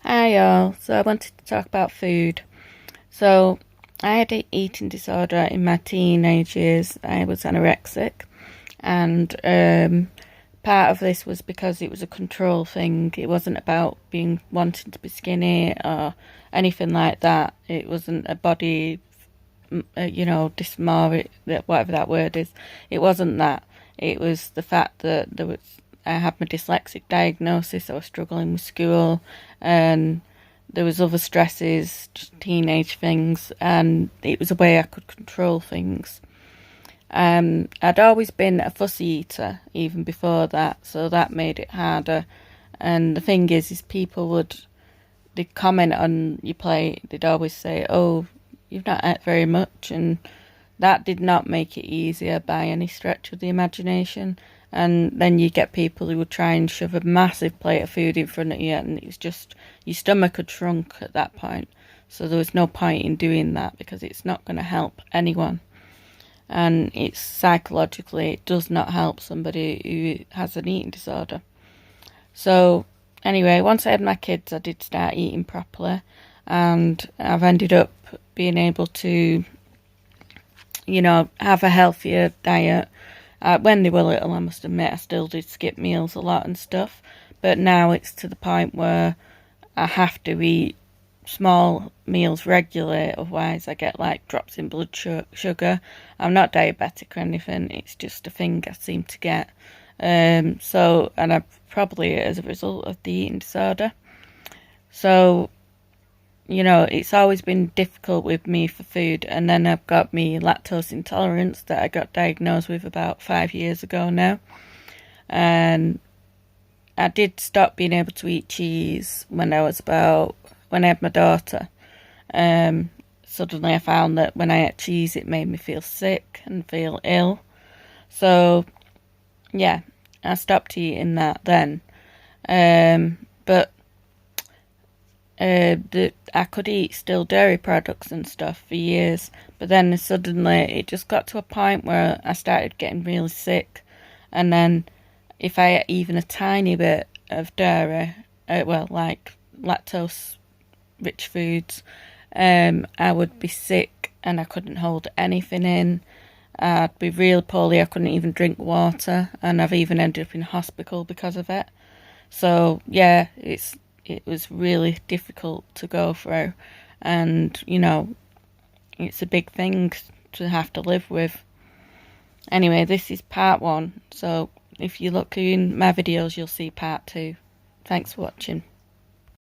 Hi all. So I wanted to talk about food. So I had an eating disorder in my teenage years. I was anorexic, and part of this was because it was a control thing. It wasn't about being wanting to be skinny or anything like that. It wasn't a body, dysmorphia, whatever that word is. It wasn't that. It was the fact that I had my dyslexic diagnosis. I was struggling with school, and there was other stresses, just teenage things, and it was a way I could control things. I'd always been a fussy eater even before that, so that made it harder. And the thing is people they'd comment on your plate. They'd always say, "Oh, you've not ate very much," and that did not make it easier by any stretch of the imagination. And then you get people who would try and shove a massive plate of food in front of you, and it's just your stomach had shrunk at that point. So there was no point in doing that because it's not going to help anyone. And it's psychologically, it does not help somebody who has an eating disorder. So, anyway, once I had my kids, I did start eating properly, and I've ended up being able to, have a healthier diet. When they were little, I must admit, I still did skip meals a lot and stuff, but now it's to the point where I have to eat small meals regularly, otherwise I get like drops in blood sugar. I'm not diabetic or anything, it's just a thing I seem to get. And I probably as a result of the eating disorder. So, it's always been difficult with me for food, and then I've got me lactose intolerance that I got diagnosed with about 5 years ago now. And I did stop being able to eat cheese when I had my daughter. Suddenly I found that when I ate cheese, it made me feel sick and feel ill. So, yeah, I stopped eating that then. But I could eat still dairy products and stuff for years, but then suddenly it just got to a point where I started getting really sick, and then if I ate even a tiny bit of dairy, like lactose rich foods, I would be sick and I couldn't hold anything in. I'd be real poorly. I couldn't even drink water, and I've even ended up in hospital because of it. So yeah, it was really difficult to go through, and it's a big thing to have to live with. Anyway, this is part one, so if you look in my videos, you'll see part two. Thanks for watching.